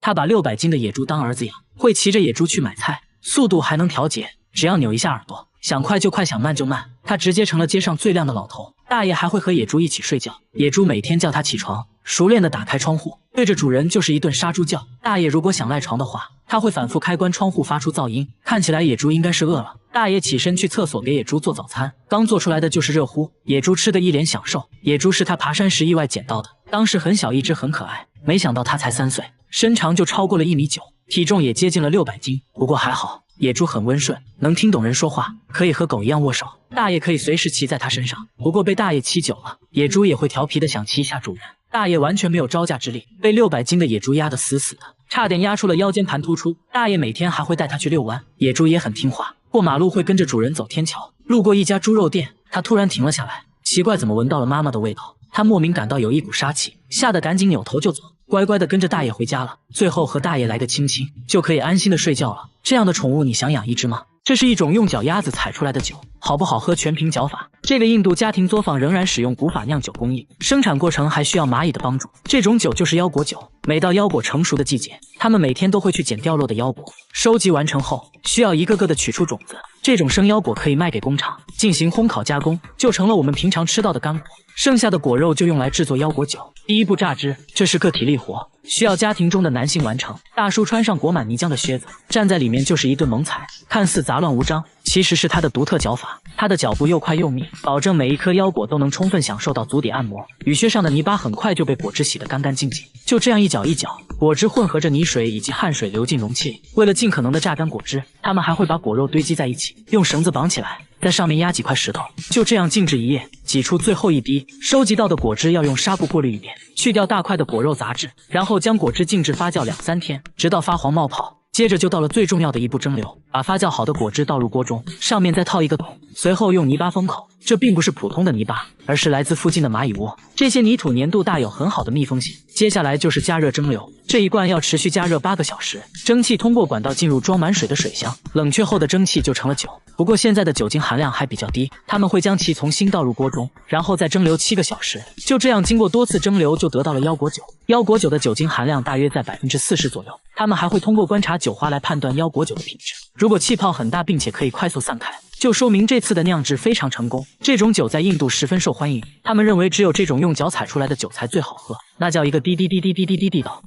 他把600斤的野猪当儿子养，会骑着野猪去买菜，速度还能调节，只要扭一下耳朵，想快就快，想慢就慢。他直接成了街上最靓的老头。大爷还会和野猪一起睡觉，野猪每天叫他起床，熟练的打开窗户，对着主人就是一顿杀猪叫。大爷如果想赖床的话，他会反复开关窗户发出噪音。看起来野猪应该是饿了。大爷起身去厕所给野猪做早餐，刚做出来的就是热乎，野猪吃的一脸享受。野猪是他爬山时意外捡到的，当时很小一只，很可爱，没想到它才3岁，身长就超过了1.9米，体重也接近了600斤。不过还好，野猪很温顺，能听懂人说话，可以和狗一样握手。大爷可以随时骑在它身上，不过被大爷骑久了，野猪也会调皮的想骑一下主人。大爷完全没有招架之力，被600斤的野猪压得死死的，差点压出了腰间盘突出。大爷每天还会带它去遛弯，野猪也很听话，过马路会跟着主人走天桥。路过一家猪肉店，它突然停了下来，奇怪，怎么闻到了妈妈的味道？它莫名感到有一股杀气，吓得赶紧扭头就走，乖乖的跟着大爷回家了。最后和大爷来个亲亲，就可以安心的睡觉了。这样的宠物你想养一只吗？这是一种用脚丫子踩出来的酒，好不好喝全凭脚法。这个印度家庭作坊仍然使用古法酿酒工艺，生产过程还需要蚂蚁的帮助。这种酒就是腰果酒，每到腰果成熟的季节，他们每天都会去捡掉落的腰果，收集完成后需要一个个的取出种子。这种生腰果可以卖给工厂进行烘烤加工，就成了我们平常吃到的干果，剩下的果肉就用来制作腰果酒。第一步榨汁，这是个体力活，需要家庭中的男性完成。大叔穿上裹满泥浆的靴子，站在里面就是一顿猛踩，看似杂乱无章，其实是他的独特脚法。他的脚步又快又密，保证每一颗腰果都能充分享受到足底按摩。雨靴上的泥巴很快就被果汁洗得干干净净。就这样一搅一搅，果汁混合着泥水以及汗水流进容器里。为了尽可能的榨干果汁，他们还会把果肉堆积在一起，用绳子绑起来，在上面压几块石头，就这样静置一夜，挤出最后一滴。收集到的果汁要用纱布过滤一遍，去掉大块的果肉杂质，然后将果汁静置发酵2-3天，直到发黄冒泡。接着就到了最重要的一步，蒸馏。把发酵好的果汁倒入锅中，上面再套一个桶，随后用泥巴封口。这并不是普通的泥巴，而是来自附近的蚂蚁窝，这些泥土粘度大，有很好的密封性。接下来就是加热蒸馏，这一罐要持续加热8个小时，蒸汽通过管道进入装满水的水箱，冷却后的蒸汽就成了酒。不过现在的酒精含量还比较低，他们会将其从新倒入锅中，然后再蒸馏7个小时。就这样经过多次蒸馏，就得到了腰果酒。腰果酒的酒精含量大约在40%左右。他们还会通过观察酒花来判断腰果酒的品质，如果气泡很大并且可以快速散开，就说明这次的酿制非常成功。这种酒在印度十分受欢迎，他们认为只有这种用脚踩出来的酒才最好喝，那叫一个滴滴滴滴滴滴滴滴道。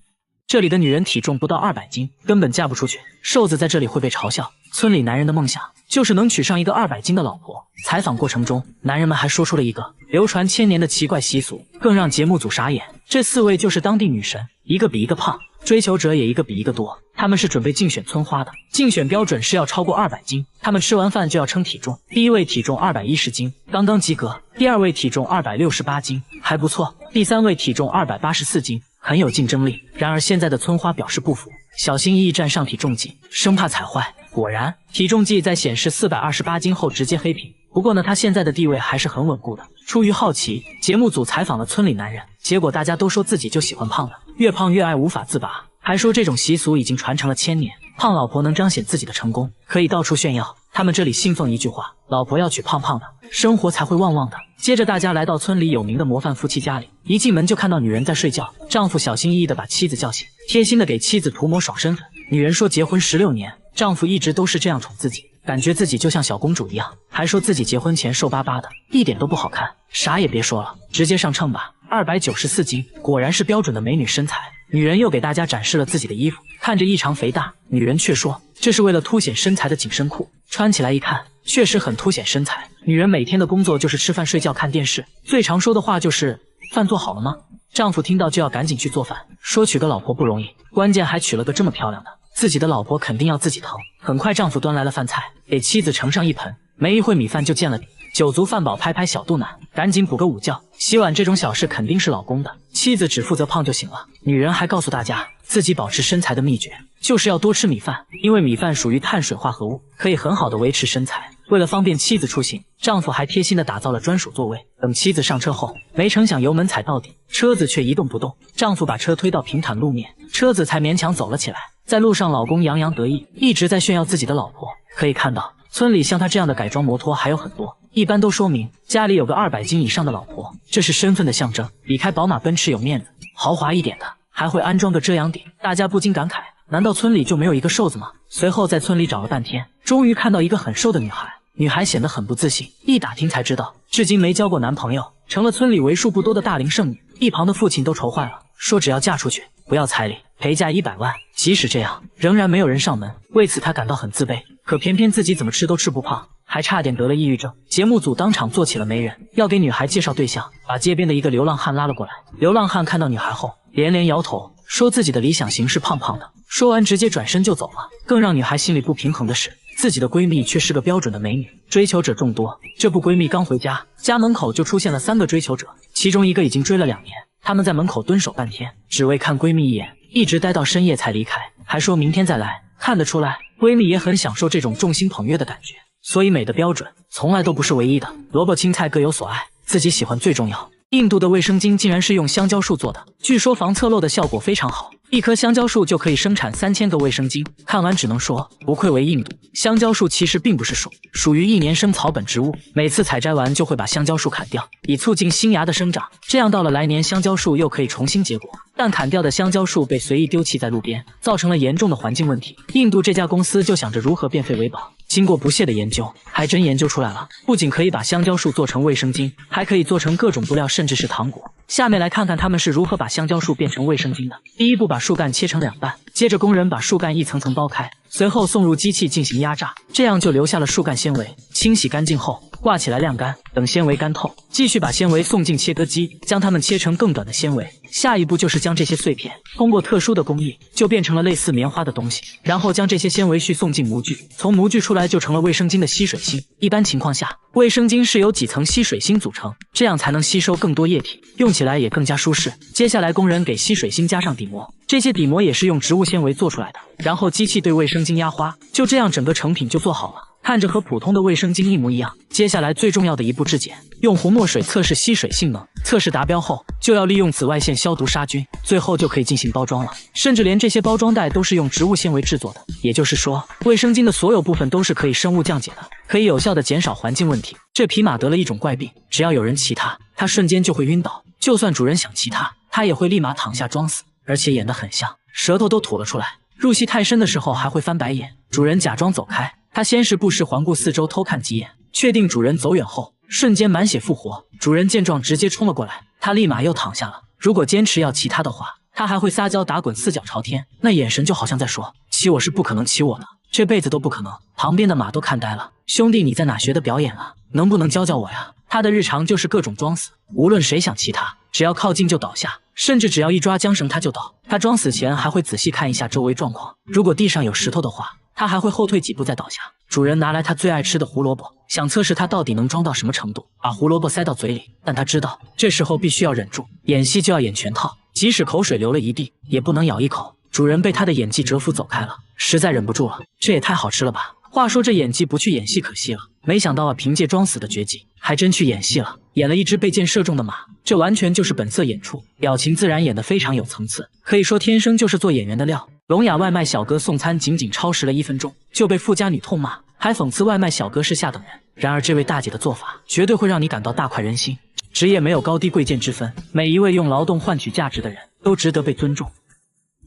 这里的女人体重不到200斤，根本嫁不出去，瘦子在这里会被嘲笑。村里男人的梦想就是能娶上一个200斤的老婆。采访过程中，男人们还说出了一个流传1000年的奇怪习俗，更让节目组傻眼。这4位就是当地女神，一个比一个胖，追求者也一个比一个多。他们是准备竞选村花的，竞选标准是要超过200斤。他们吃完饭就要称体重，第1位体重210斤，刚刚及格；第2位体重268斤，还不错；第3位体重284斤，很有竞争力。然而现在的村花表示不服，小心翼翼站上体重计，生怕踩坏。果然，体重计在显示428斤后直接黑屏。不过呢，他现在的地位还是很稳固的。出于好奇，节目组采访了村里男人，结果大家都说自己就喜欢胖的，越胖越爱，无法自拔，还说这种习俗已经传承了1000年，胖老婆能彰显自己的成功，可以到处炫耀。他们这里信奉一句话，老婆要娶胖胖的，生活才会旺旺的。接着大家来到村里有名的模范夫妻家里，一进门就看到女人在睡觉，丈夫小心翼翼地把妻子叫醒，贴心地给妻子涂抹爽身粉。女人说结婚16年，丈夫一直都是这样宠自己，感觉自己就像小公主一样，还说自己结婚前瘦巴巴的，一点都不好看。啥也别说了，直接上秤吧，294斤，果然是标准的美女身材。女人又给大家展示了自己的衣服，看着异常肥大，女人却说这是为了凸显身材的紧身裤，穿起来一看确实很凸显身材。女人每天的工作就是吃饭睡觉看电视，最常说的话就是饭做好了吗？丈夫听到就要赶紧去做饭，说娶个老婆不容易，关键还娶了个这么漂亮的，自己的老婆肯定要自己疼。很快丈夫端来了饭菜，给妻子盛上一盆，没一会米饭就见了底。酒足饭饱，拍拍小肚腩，赶紧补个午觉。洗碗这种小事肯定是老公的，妻子只负责胖就行了。女人还告诉大家，自己保持身材的秘诀就是要多吃米饭，因为米饭属于碳水化合物，可以很好的维持身材。为了方便妻子出行，丈夫还贴心的打造了专属座位。等妻子上车后，没成想油门踩到底，车子却一动不动。丈夫把车推到平坦路面，车子才勉强走了起来。在路上，老公洋洋得意，一直在炫耀自己的老婆。可以看到，村里像他这样的改装摩托还有很多，一般都说明家里有个200斤以上的老婆，这是身份的象征，比开宝马奔驰有面子。豪华一点的还会安装个遮阳顶，大家不禁感慨，难道村里就没有一个瘦子吗？随后在村里找了半天，终于看到一个很瘦的女孩。女孩显得很不自信，一打听才知道，至今没交过男朋友，成了村里为数不多的大龄剩女。一旁的父亲都愁坏了，说只要嫁出去，不要彩礼，陪嫁100万。即使这样，仍然没有人上门，为此他感到很自卑。可偏偏自己怎么吃都吃不胖，还差点得了抑郁症。节目组当场做起了媒人，要给女孩介绍对象，把街边的一个流浪汉拉了过来。流浪汉看到女孩后，连连摇头，说自己的理想型是胖胖的。说完直接转身就走了。更让女孩心里不平衡的是，自己的闺蜜却是个标准的美女，追求者众多。这不，闺蜜刚回家，家门口就出现了3个追求者，其中一个已经追了2年。他们在门口蹲守半天，只为看闺蜜一眼，一直待到深夜才离开，还说明天再来。看得出来，闺蜜也很享受这种众星捧月的感觉。所以美的标准从来都不是唯一的，萝卜青菜各有所爱，自己喜欢最重要。印度的卫生巾竟然是用香蕉树做的，据说防侧漏的效果非常好，一棵香蕉树就可以生产3000个卫生巾。看完只能说，不愧为印度。香蕉树其实并不是树，属于一年生草本植物，每次采摘完就会把香蕉树砍掉，以促进新芽的生长，这样到了来年香蕉树又可以重新结果。但砍掉的香蕉树被随意丢弃在路边，造成了严重的环境问题。印度这家公司就想着如何变废为宝，经过不懈的研究，还真研究出来了，不仅可以把香蕉树做成卫生巾，还可以做成各种布料，甚至是糖果。下面来看看他们是如何把香蕉树变成卫生巾的。第一步，把树干切成2半，接着工人把树干一层层剥开，随后送入机器进行压榨，这样就留下了树干纤维。清洗干净后挂起来晾干，等纤维干透，继续把纤维送进切割机，将它们切成更短的纤维。下一步就是将这些碎片通过特殊的工艺就变成了类似棉花的东西，然后将这些纤维絮送进模具，从模具出来就成了卫生巾的吸水芯。一般情况下，卫生巾是由几层吸水芯组成，这样才能吸收更多液体，用起来也更加舒适。接下来工人给吸水芯加上底膜，这些底膜也是用植物纤维做出来的，然后机器对卫生巾压花，就这样整个成品就做好了，看着和普通的卫生巾一模一样。接下来最重要的一步质检，用红墨水测试吸水性能，测试达标后就要利用紫外线消毒杀菌，最后就可以进行包装了。甚至连这些包装袋都是用植物纤维制作的，也就是说卫生巾的所有部分都是可以生物降解的，可以有效的减少环境问题。这匹马得了一种怪病，只要有人骑它，它瞬间就会晕倒，就算主人想骑它，它也会立马躺下装死，而且演得很像，舌头都吐了出来。入戏太深的时候还会翻白眼。主人假装走开，他先是不时环顾四周偷看几眼，确定主人走远后，瞬间满血复活。主人见状直接冲了过来，他立马又躺下了。如果坚持要骑他的话，他还会撒娇打滚4脚朝天，那眼神就好像在说，骑我是不可能骑我的，这辈子都不可能。旁边的马都看呆了，兄弟你在哪学的表演啊？能不能教教我呀？他的日常就是各种装死，无论谁想骑他，只要靠近就倒下，甚至只要一抓缰绳他就倒。他装死前还会仔细看一下周围状况，如果地上有石头的话，他还会后退几步再倒下。主人拿来他最爱吃的胡萝卜，想测试他到底能装到什么程度，把胡萝卜塞到嘴里，但他知道这时候必须要忍住，演戏就要演全套，即使口水流了一地也不能咬一口。主人被他的演技折服走开了，实在忍不住了，这也太好吃了吧。话说这演技不去演戏可惜了，没想到啊，凭借装死的绝技还真去演戏了，演了一只被箭射中的马，这完全就是本色演出，表情自然，演得非常有层次，可以说天生就是做演员的料。聋哑外卖小哥送餐仅仅超时了1分钟，就被富家女痛骂，还讽刺外卖小哥是下等人。然而这位大姐的做法绝对会让你感到大快人心。职业没有高低贵贱之分，每一位用劳动换取价值的人都值得被尊重。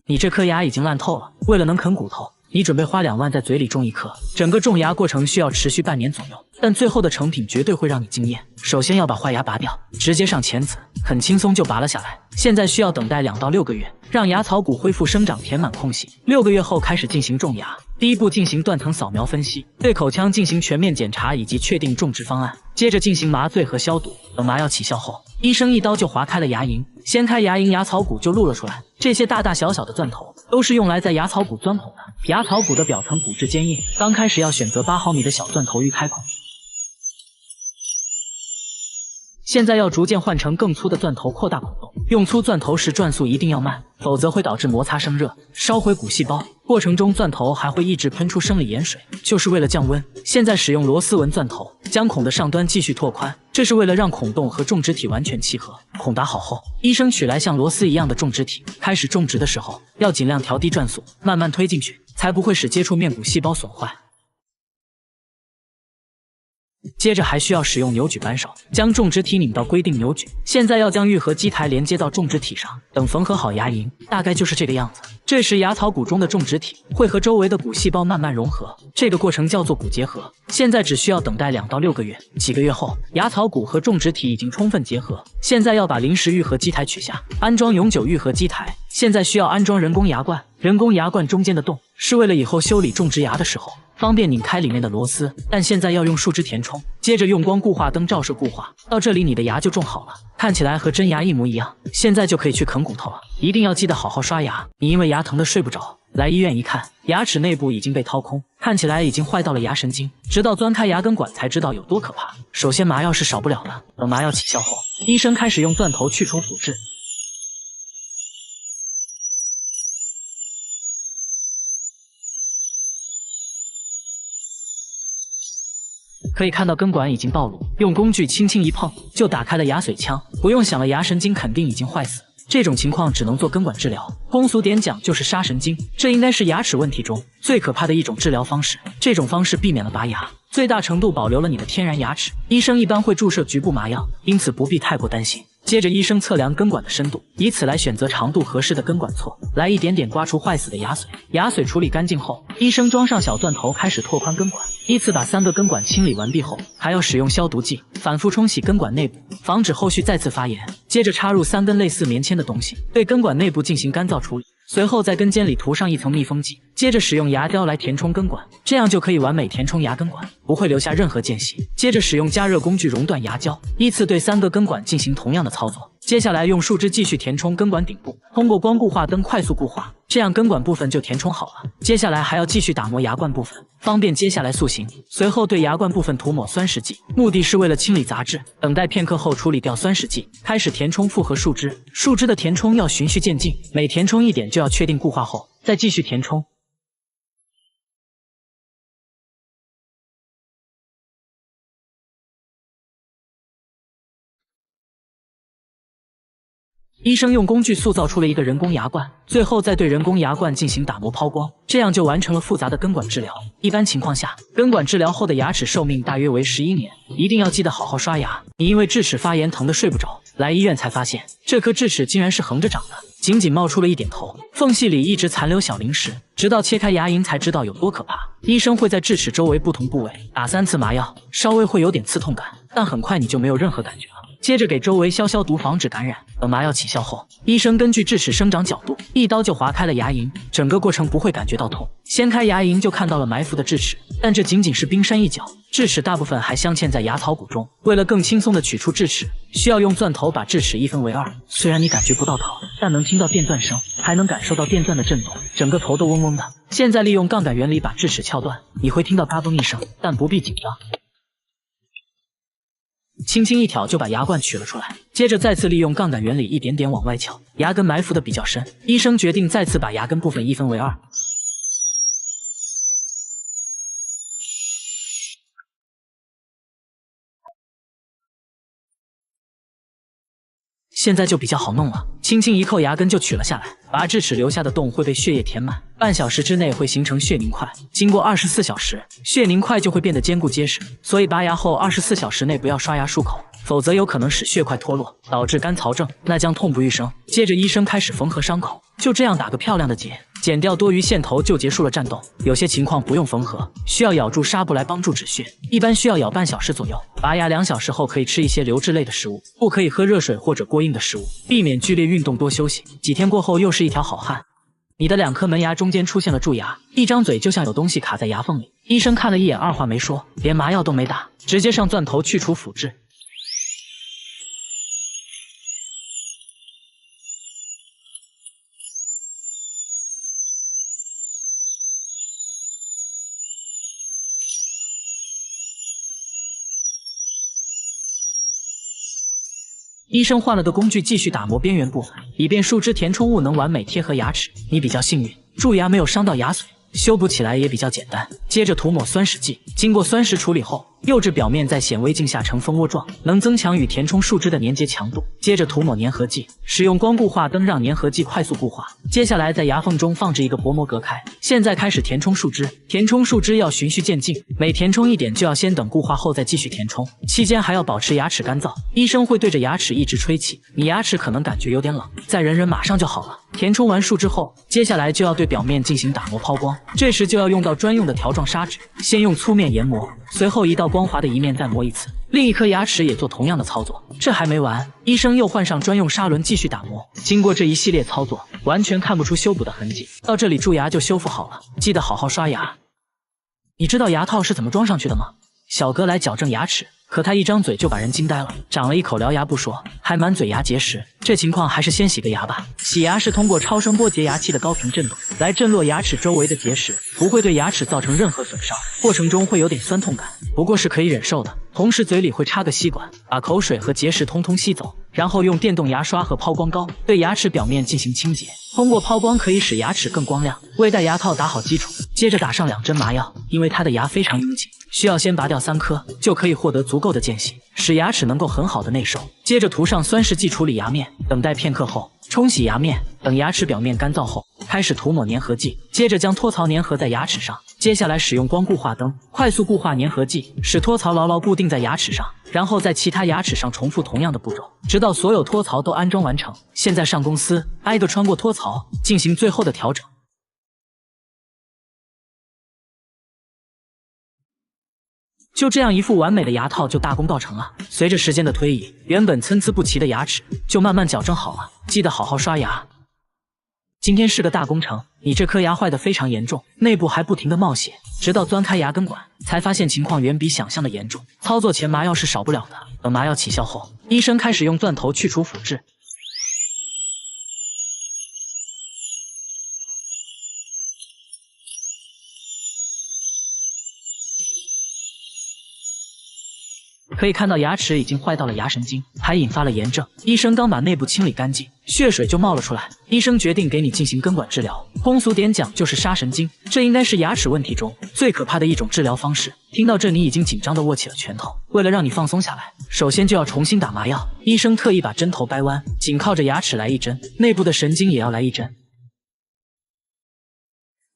你这颗牙已经烂透了，为了能啃骨头，你准备花2万在嘴里种一颗，整个种牙过程需要持续半年左右，但最后的成品绝对会让你惊艳。首先要把坏牙拔掉，直接上钳子，很轻松就拔了下来。现在需要等待2到6个月，让牙槽骨恢复生长，填满空隙。6个月后开始进行种牙。第一步进行断层扫描分析，对口腔进行全面检查以及确定种植方案，接着进行麻醉和消毒。等麻药起效后，医生一刀就划开了牙龈，掀开牙龈，牙槽骨就露了出来。这些大大小小的钻头都是用来在牙槽骨钻孔的。牙槽骨的表层骨质坚硬，刚开始要选择8毫米的小钻头预开孔，现在要逐渐换成更粗的钻头扩大孔洞。用粗钻头时转速一定要慢，否则会导致摩擦生热，烧毁骨细胞。过程中钻头还会抑制喷出生理盐水，就是为了降温。现在使用螺丝纹钻头，将孔的上端继续拓宽，这是为了让孔洞和种植体完全契合。孔打好后，医生取来像螺丝一样的种植体，开始种植的时候要尽量调低转速，慢慢推进去，才不会使接触面骨细胞损坏。接着还需要使用扭矩扳手，将种植体拧到规定扭矩。现在要将愈合基台连接到种植体上，等缝合好牙龈，大概就是这个样子。这时牙槽骨中的种植体会和周围的骨细胞慢慢融合，这个过程叫做骨结合。现在只需要等待2到6个月，几个月后，牙槽骨和种植体已经充分结合。现在要把临时愈合基台取下，安装永久愈合基台。现在需要安装人工牙冠，人工牙冠中间的洞是为了以后修理种植牙的时候方便拧开里面的螺丝，但现在要用树脂填充，接着用光固化灯照射固化。到这里你的牙就种好了，看起来和真牙一模一样。现在就可以去啃骨头了，一定要记得好好刷牙。你因为牙疼的睡不着，来医院一看，牙齿内部已经被掏空，看起来已经坏到了牙神经，直到钻开牙根管才知道有多可怕。首先麻药是少不了的，等麻药起效后，医生开始用钻头去除腐质。可以看到根管已经暴露，用工具轻轻一碰就打开了牙髓腔，不用想了，牙神经肯定已经坏死。这种情况只能做根管治疗，通俗点讲就是杀神经。这应该是牙齿问题中最可怕的一种治疗方式。这种方式避免了拔牙，最大程度保留了你的天然牙齿。医生一般会注射局部麻药，因此不必太过担心。接着医生测量根管的深度，以此来选择长度合适的根管错，来一点点刮除坏死的牙髓。牙髓处理干净后，医生装上小钻头开始拓宽根管，依次把3个根管清理完毕后，还要使用消毒剂反复冲洗根管内部，防止后续再次发炎。接着插入3根类似棉签的东西，对根管内部进行干燥处理，随后在根尖里涂上一层密封剂，接着使用牙雕来填充根管，这样就可以完美填充牙根管，不会留下任何间隙。接着使用加热工具熔断牙胶，依次对3个根管进行同样的操作。接下来用树脂继续填充根管顶部，通过光固化灯快速固化，这样根管部分就填充好了。接下来还要继续打磨牙冠部分，方便接下来塑形。随后对牙冠部分涂抹酸蚀剂，目的是为了清理杂质。等待片刻后处理掉酸蚀剂，开始填充复合树脂。树脂的填充要循序渐进，每填充一点就要确定固化后再继续填充。医生用工具塑造出了一个人工牙冠，最后再对人工牙冠进行打磨抛光，这样就完成了复杂的根管治疗。一般情况下，根管治疗后的牙齿寿命大约为11年，一定要记得好好刷牙。你因为智齿发炎疼得睡不着，来医院才发现这颗智齿竟然是横着长的，仅仅冒出了一点头，缝隙里一直残留小零食，直到切开牙龈才知道有多可怕。医生会在智齿周围不同部位打3次麻药，稍微会有点刺痛感，但很快你就没有任何感觉了。接着给周围消毒，防止感染。等麻药起效后，医生根据智齿生长角度，一刀就划开了牙龈，整个过程不会感觉到痛。掀开牙龈就看到了埋伏的智齿，但这仅仅是冰山一角，智齿大部分还镶嵌在牙槽骨中。为了更轻松地取出智齿，需要用钻头把智齿一分为2。虽然你感觉不到疼，但能听到电钻声，还能感受到电钻的震动，整个头都嗡嗡的。现在利用杠杆原理把智齿撬断，你会听到嘎嘣一声，但不必紧张。轻轻一挑就把牙冠取了出来，接着再次利用杠杆原理一点点往外撬，牙根埋伏的比较深，医生决定再次把牙根部分一分为2。现在就比较好弄了，轻轻一扣牙根就取了下来。拔智齿留下的洞会被血液填满，半小时之内会形成血凝块，经过24小时，血凝块就会变得坚固结实。所以拔牙后24小时内不要刷牙漱口，否则有可能使血块脱落，导致干槽症，那将痛不欲生。接着医生开始缝合伤口，就这样打个漂亮的结，剪掉多余线头就结束了战斗。有些情况不用缝合，需要咬住纱布来帮助止血，一般需要咬半小时左右。拔牙2小时后可以吃一些流质类的食物，不可以喝热水或者过硬的食物，避免剧烈运动，多休息。几天过后又是一条好汉。你的2颗门牙中间出现了蛀牙，一张嘴就像有东西卡在牙缝里。医生看了一眼，二话没说，连麻药都没打，直接上钻头去除腐质。医生换了个工具继续打磨边缘部分，以便树脂填充物能完美贴合牙齿。你比较幸运，蛀牙没有伤到牙髓，修补起来也比较简单。接着涂抹酸蚀剂，经过酸蚀处理后，釉质表面在显微镜下呈蜂窝状，能增强与填充树脂的粘结强度。接着涂抹粘合剂，使用光固化灯让粘合剂快速固化。接下来在牙缝中放置一个薄膜隔开。现在开始填充树脂，填充树脂要循序渐进，每填充一点就要先等固化后再继续填充，期间还要保持牙齿干燥。医生会对着牙齿一直吹气，你牙齿可能感觉有点冷，再忍忍马上就好了。填充完树脂后，接下来就要对表面进行打磨抛光，这时就要用到专用的条状砂纸，先用粗面研磨，随后移到光滑的一面再磨一次。另一颗牙齿也做同样的操作。这还没完，医生又换上专用砂轮继续打磨。经过这一系列操作，完全看不出修补的痕迹，到这里蛀牙就修复好了。记得好好刷牙。你知道牙套是怎么装上去的吗？小哥来矫正牙齿，可他一张嘴就把人惊呆了，长了一口獠牙不说，还满嘴牙结石。这情况还是先洗个牙吧。洗牙是通过超声波洁牙器的高频震动来震落牙齿周围的结石，不会对牙齿造成任何损伤，过程中会有点酸痛感，不过是可以忍受的。同时嘴里会插个吸管，把口水和结石通通吸走，然后用电动牙刷和抛光膏对牙齿表面进行清洁。通过抛光可以使牙齿更光亮。为戴牙套打好基础，接着打上2针麻药，因为他的牙非常应景，需要先拔掉3颗，就可以获得足够的间隙，使牙齿能够很好的内收。接着涂上酸蚀剂处理牙面，等待片刻后冲洗牙面，等牙齿表面干燥后开始涂抹粘合剂，接着将托槽粘合在牙齿上。接下来使用光固化灯快速固化粘合剂，使托槽牢牢固定在牙齿上，然后在其他牙齿上重复同样的步骤，直到所有托槽都安装完成。现在上公司，挨个穿过托槽，进行最后的调整。就这样一副完美的牙套就大功告成了。随着时间的推移，原本参差不齐的牙齿就慢慢矫正好了。记得好好刷牙。今天是个大工程，你这颗牙坏得非常严重，内部还不停地冒血，直到钻开牙根管，才发现情况远比想象的严重。操作前麻药是少不了的，等麻药起效后，医生开始用钻头去除腐质。可以看到牙齿已经坏到了牙神经，还引发了炎症。医生刚把内部清理干净，血水就冒了出来。医生决定给你进行根管治疗，通俗点讲就是杀神经。这应该是牙齿问题中最可怕的一种治疗方式。听到这，你已经紧张地握起了拳头。为了让你放松下来，首先就要重新打麻药。医生特意把针头掰弯，紧靠着牙齿来一针，内部的神经也要来一针。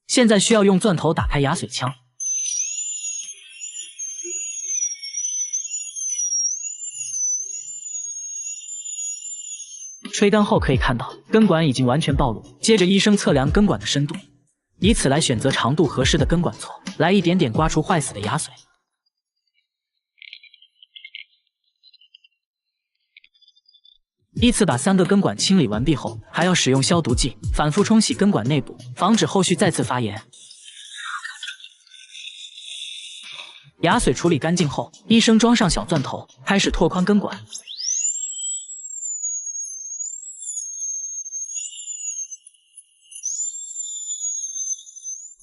现在需要用钻头打开牙髓腔。吹干后可以看到根管已经完全暴露，接着医生测量根管的深度，以此来选择长度合适的根管锉，来一点点刮除坏死的牙髓。依次把3个根管清理完毕后，还要使用消毒剂反复冲洗根管内部，防止后续再次发炎。牙髓处理干净后，医生装上小钻头，开始拓宽根管。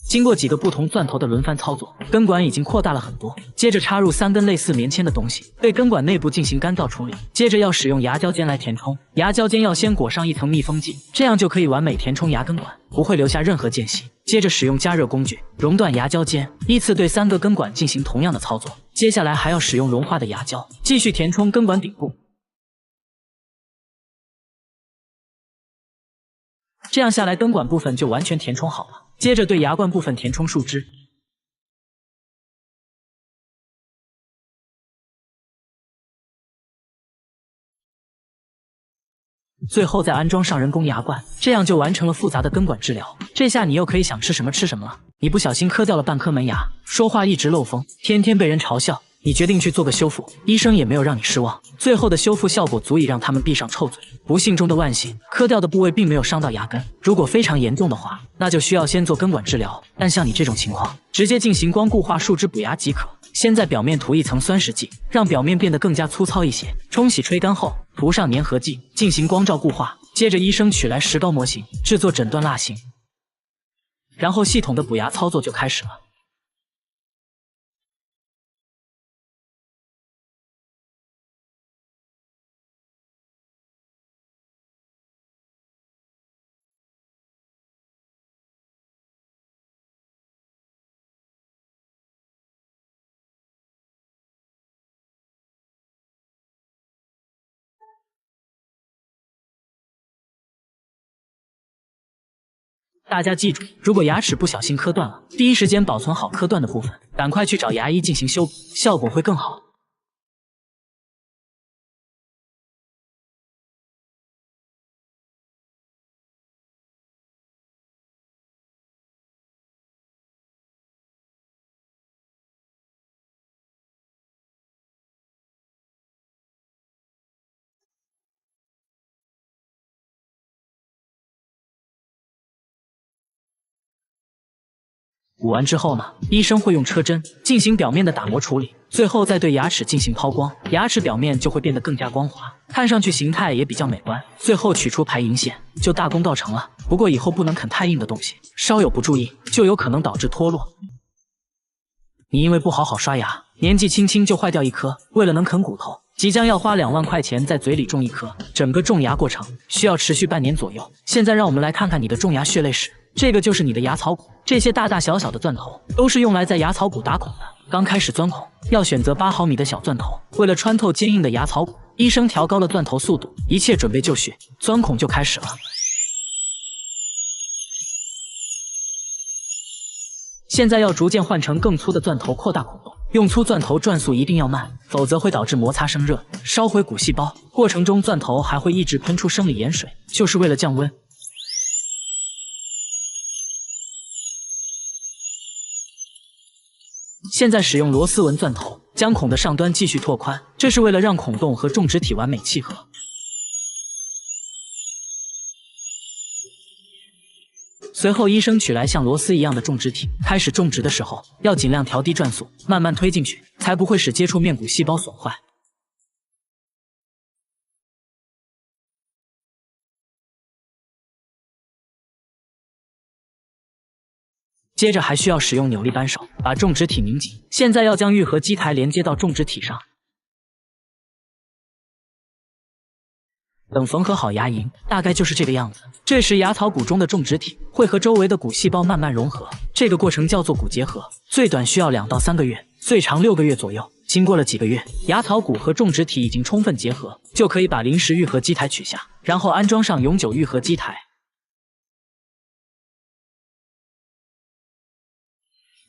经过几个不同钻头的轮番操作，根管已经扩大了很多。接着插入3根类似棉签的东西，对根管内部进行干燥处理。接着要使用牙胶尖来填充，牙胶尖要先裹上一层密封剂，这样就可以完美填充牙根管，不会留下任何间隙。接着使用加热工具熔断牙胶尖，依次对3个根管进行同样的操作。接下来还要使用融化的牙胶继续填充根管顶部。这样下来，根管部分就完全填充好了。接着对牙冠部分填充树脂。最后再安装上人工牙冠，这样就完成了复杂的根管治疗。这下你又可以想吃什么吃什么了。你不小心磕掉了半颗门牙，说话一直漏风，天天被人嘲笑。你决定去做个修复，医生也没有让你失望，最后的修复效果足以让他们闭上臭嘴。不幸中的万幸，磕掉的部位并没有伤到牙根，如果非常严重的话，那就需要先做根管治疗。但像你这种情况，直接进行光固化树脂补牙即可。先在表面涂一层酸蚀剂，让表面变得更加粗糙一些，冲洗吹干后，涂上粘合剂，进行光照固化。接着医生取来石膏模型，制作诊断蜡型，然后系统的补牙操作就开始了。大家记住，如果牙齿不小心磕断了，第一时间保存好磕断的部分，赶快去找牙医进行修补，效果会更好。补完之后呢，医生会用车针进行表面的打磨处理，最后再对牙齿进行抛光，牙齿表面就会变得更加光滑，看上去形态也比较美观。最后取出排龈线，就大功告成了。不过以后不能啃太硬的东西，稍有不注意就有可能导致脱落。你因为不好好刷牙，年纪轻轻就坏掉一颗，为了能啃骨头，即将要花2万块钱在嘴里种一颗。整个种牙过程需要持续半年左右。现在让我们来看看你的种牙血泪史。这个就是你的牙槽骨，这些大大小小的钻头都是用来在牙槽骨打孔的。刚开始钻孔要选择8毫米的小钻头，为了穿透坚硬的牙槽骨，医生调高了钻头速度，一切准备就绪，钻孔就开始了。现在要逐渐换成更粗的钻头，扩大孔洞。用粗钻头转速一定要慢，否则会导致摩擦生热，烧毁骨细胞。过程中钻头还会一直喷出生理盐水，就是为了降温。现在使用螺丝纹钻头，将孔的上端继续拓宽，这是为了让孔洞和种植体完美契合。随后，医生取来像螺丝一样的种植体，开始种植的时候要尽量调低转速，慢慢推进去，才不会使接触面骨细胞损坏。接着还需要使用扭力扳手把种植体拧紧。现在要将愈合基台连接到种植体上。等缝合好牙龈，大概就是这个样子。这时牙槽骨中的种植体会和周围的骨细胞慢慢融合，这个过程叫做骨结合，最短需要2到3个月，最长6个月左右。经过了几个月，牙槽骨和种植体已经充分结合，就可以把临时愈合基台取下，然后安装上永久愈合基台。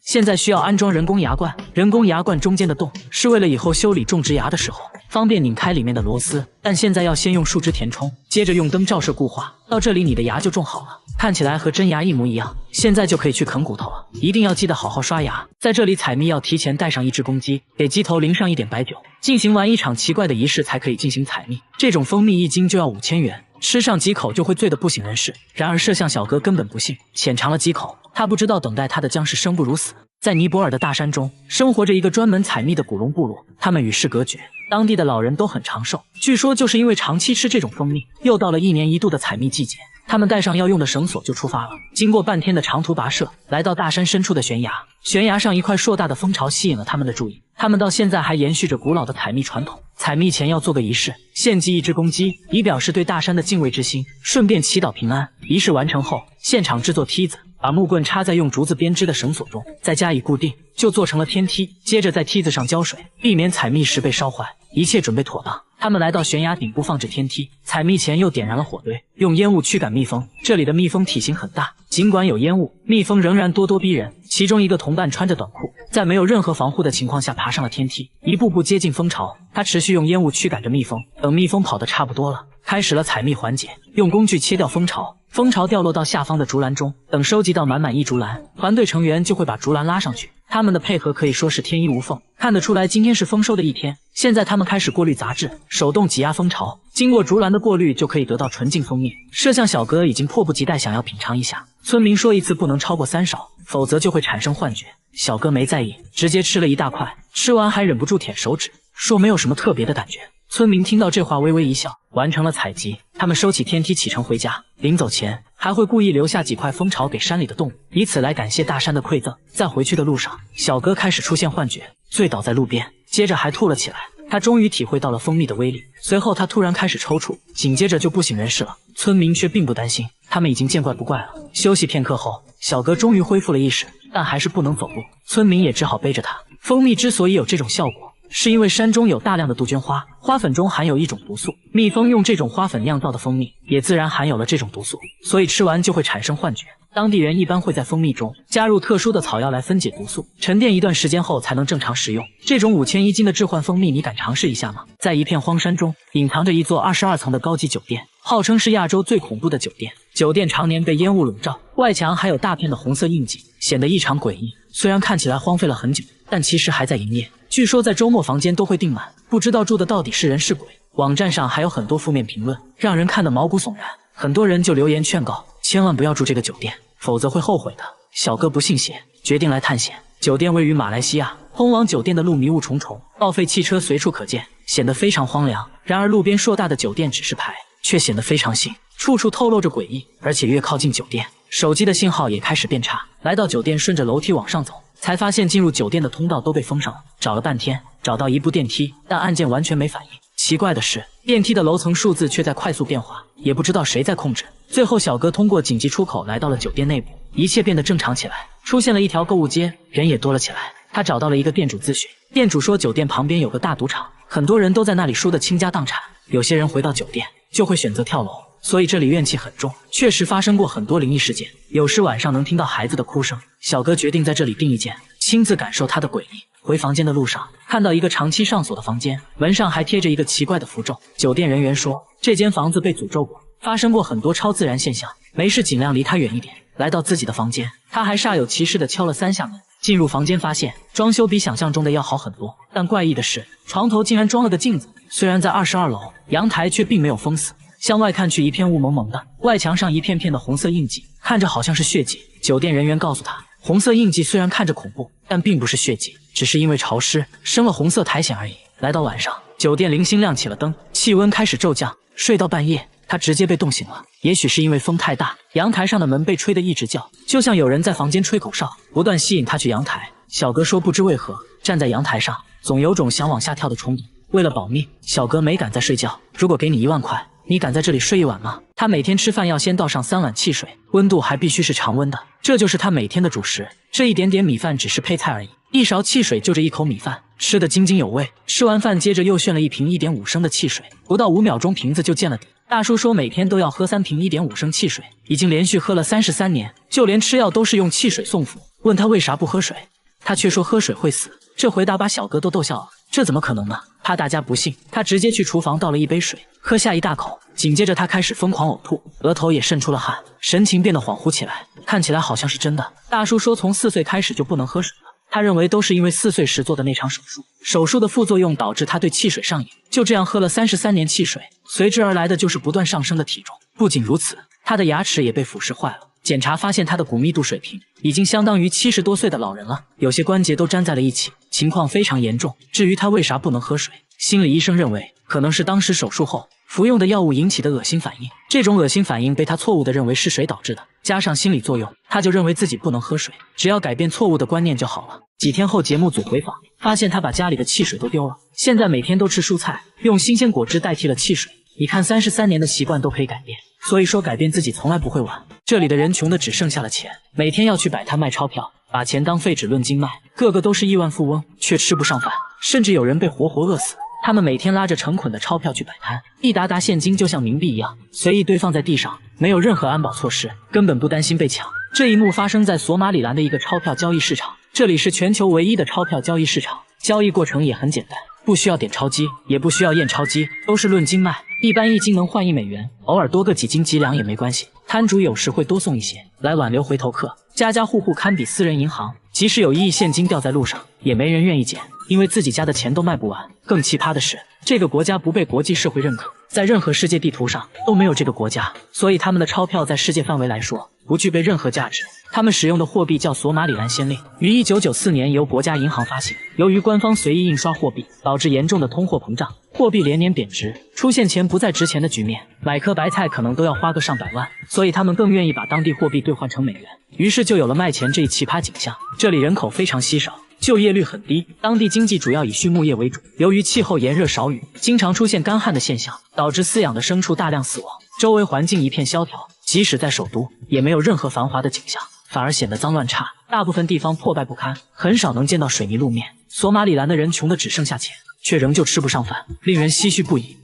现在需要安装人工牙冠，人工牙冠中间的洞是为了以后修理种植牙的时候方便拧开里面的螺丝，但现在要先用树脂填充，接着用灯照射固化。到这里你的牙就种好了，看起来和真牙一模一样。现在就可以去啃骨头了，一定要记得好好刷牙。在这里采蜜要提前带上1只公鸡，给鸡头淋上一点白酒，进行完一场奇怪的仪式才可以进行采蜜。这种蜂蜜1斤就要5000元。吃上几口就会醉得不省人事。然而摄像小哥根本不信，浅尝了几口，他不知道等待他的将是生不如死。在尼泊尔的大山中，生活着一个专门采蜜的古龙部落，他们与世隔绝，当地的老人都很长寿。据说就是因为长期吃这种蜂蜜，又到了1年1度的采蜜季节，他们带上要用的绳索就出发了。经过半天的长途跋涉，来到大山深处的悬崖，悬崖上一块硕大的蜂巢吸引了他们的注意。他们到现在还延续着古老的采蜜传统。采蜜前要做个仪式，献祭1只公鸡，以表示对大山的敬畏之心，顺便祈祷平安。仪式完成后，现场制作梯子，把木棍插在用竹子编织的绳索中，再加以固定，就做成了天梯。接着在梯子上浇水，避免采蜜时被烧坏。一切准备妥当，他们来到悬崖顶部放置天梯。采蜜前又点燃了火堆，用烟雾驱赶蜜蜂。这里的蜜蜂体型很大，尽管有烟雾，蜜蜂仍然咄咄逼人。其中一个同伴穿着短裤，在没有任何防护的情况下爬上了天梯，一步步接近蜂巢。他持续用烟雾驱赶着蜜蜂，等蜜蜂跑得差不多了，开始了采蜜环节，用工具切掉蜂巢。蜂巢掉落到下方的竹篮中，等收集到满满1竹篮，团队成员就会把竹篮拉上去。他们的配合可以说是天衣无缝，看得出来今天是丰收的一天。现在他们开始过滤杂质，手动挤压蜂巢，经过竹篮的过滤就可以得到纯净蜂蜜。摄像小哥已经迫不及待想要品尝一下。村民说一次不能超过3勺，否则就会产生幻觉。小哥没在意，直接吃了一大块，吃完还忍不住舔手指，说没有什么特别的感觉。村民听到这话微微一笑，完成了采集。他们收起天梯启程回家，临走前还会故意留下几块蜂巢给山里的动物，以此来感谢大山的馈赠。在回去的路上，小哥开始出现幻觉，醉倒在路边，接着还吐了起来。他终于体会到了蜂蜜的威力，随后他突然开始抽搐，紧接着就不省人事了。村民却并不担心，他们已经见怪不怪了。休息片刻后，小哥终于恢复了意识，但还是不能走路，村民也只好背着他。蜂蜜之所以有这种效果，是因为山中有大量的杜鹃花，花粉中含有一种毒素，蜜蜂用这种花粉酿造的蜂蜜也自然含有了这种毒素，所以吃完就会产生幻觉。当地人一般会在蜂蜜中加入特殊的草药来分解毒素，沉淀一段时间后才能正常食用。这种5000一斤的致幻蜂蜜，你敢尝试一下吗？在一片荒山中，隐藏着一座22层的高级酒店，号称是亚洲最恐怖的酒店。酒店常年被烟雾笼罩，外墙还有大片的红色印记，显得异常诡异。虽然看起来荒废了很久，但其实还在营业。据说在周末房间都会订满，不知道住的到底是人是鬼。网站上还有很多负面评论，让人看得毛骨悚然。很多人就留言劝告，千万不要住这个酒店，否则会后悔的。小哥不信邪，决定来探险。酒店位于马来西亚，通往酒店的路迷雾重重，报废汽车随处可见，显得非常荒凉。然而路边硕大的酒店指示牌却显得非常新，处处透露着诡异。而且越靠近酒店，手机的信号也开始变差。来到酒店，顺着楼梯往上走，才发现进入酒店的通道都被封上了。找了半天，找到一部电梯，但按键完全没反应。奇怪的是，电梯的楼层数字却在快速变化，也不知道谁在控制。最后小哥通过紧急出口来到了酒店内部，一切变得正常起来，出现了一条购物街，人也多了起来。他找到了一个店主咨询，店主说酒店旁边有个大赌场，很多人都在那里输得倾家荡产，有些人回到酒店就会选择跳楼，所以这里怨气很重。确实发生过很多灵异事件，有时晚上能听到孩子的哭声。小哥决定在这里订一间，亲自感受它的诡异。回房间的路上，看到一个长期上锁的房间，门上还贴着一个奇怪的符咒。酒店人员说，这间房子被诅咒过，发生过很多超自然现象，没事尽量离它远一点。来到自己的房间，他还煞有其事地敲了3下门。进入房间发现装修比想象中的要好很多，但怪异的是，床头竟然装了个镜子。虽然在22楼，阳台却并没有封死，向外看去一片雾蒙蒙的，外墙上一片片的红色印记，看着好像是血迹。酒店人员告诉他，红色印记虽然看着恐怖，但并不是血迹，只是因为潮湿生了红色苔藓而已。来到晚上，酒店零星亮起了灯，气温开始骤降，睡到半夜他直接被冻醒了。也许是因为风太大，阳台上的门被吹得一直叫，就像有人在房间吹口哨，不断吸引他去阳台。小哥说不知为何站在阳台上，总有种想往下跳的冲动。为了保命，小哥没敢再睡觉。如果给你1万块，你敢在这里睡一晚吗？他每天吃饭要先倒上3碗汽水，温度还必须是常温的，这就是他每天的主食。这一点点米饭只是配菜而已，一勺汽水就这一口米饭，吃得津津有味。吃完饭接着又炫了一瓶1.5升的汽水，不到5秒钟瓶子就见了底。大叔说每天都要喝3瓶1.5升汽水，已经连续喝了33年，就连吃药都是用汽水送服。问他为啥不喝水，他却说喝水会死。这回答把小哥都逗笑了，这怎么可能呢？怕大家不信，他直接去厨房倒了一杯水，喝下一大口，紧接着他开始疯狂呕吐，额头也渗出了汗，神情变得恍惚起来，看起来好像是真的。大叔说从4岁开始就不能喝水了，他认为都是因为4岁时做的那场手术，手术的副作用导致他对汽水上瘾，就这样喝了33年汽水，随之而来的就是不断上升的体重。不仅如此，他的牙齿也被腐蚀坏了，检查发现他的骨密度水平已经相当于70多岁的老人了，有些关节都粘在了一起，情况非常严重。至于他为啥不能喝水，心理医生认为可能是当时手术后服用的药物引起的恶心反应，这种恶心反应被他错误地认为是水导致的，加上心理作用，他就认为自己不能喝水，只要改变错误的观念就好了。几天后，节目组回访，发现他把家里的汽水都丢了，现在每天都吃蔬菜，用新鲜果汁代替了汽水。你看33年的习惯都可以改变，所以说改变自己从来不会晚。这里的人穷的只剩下了钱，每天要去摆摊卖钞票，把钱当废纸论斤卖，个个都是亿万富翁，却吃不上饭，甚至有人被活活饿死。他们每天拉着成捆的钞票去摆摊，一沓沓现金就像冥币一样随意堆放在地上，没有任何安保措施，根本不担心被抢。这一幕发生在索马里兰的一个钞票交易市场，这里是全球唯一的钞票交易市场，交易过程也很简单，不需要点钞机，也不需要验钞机，都是论斤卖，一般1斤能换1美元，偶尔多个几斤几两也没关系，摊主有时会多送一些来挽留回头客。家家户户堪比私人银行，即使有1亿现金掉在路上，也没人愿意捡，因为自己家的钱都卖不完。更奇葩的是，这个国家不被国际社会认可，在任何世界地图上都没有这个国家，所以他们的钞票在世界范围来说不具备任何价值。他们使用的货币叫索马里兰先令，于1994年由国家银行发行。由于官方随意印刷货币，导致严重的通货膨胀，货币连年贬值，出现钱不再值钱的局面，买颗白菜可能都要花个上百万，所以他们更愿意把当地货币兑换成美元，于是就有了卖钱这一奇葩景象。这里人口非常稀少，就业率很低，当地经济主要以畜牧业为主。由于气候炎热少雨，经常出现干旱的现象，导致饲养的牲畜大量死亡，周围环境一片萧条，即使在首都也没有任何繁华的景象。反而显得脏乱差，大部分地方破败不堪，很少能见到水泥路面。索马里兰的人穷得只剩下钱，却仍旧吃不上饭，令人唏嘘不已。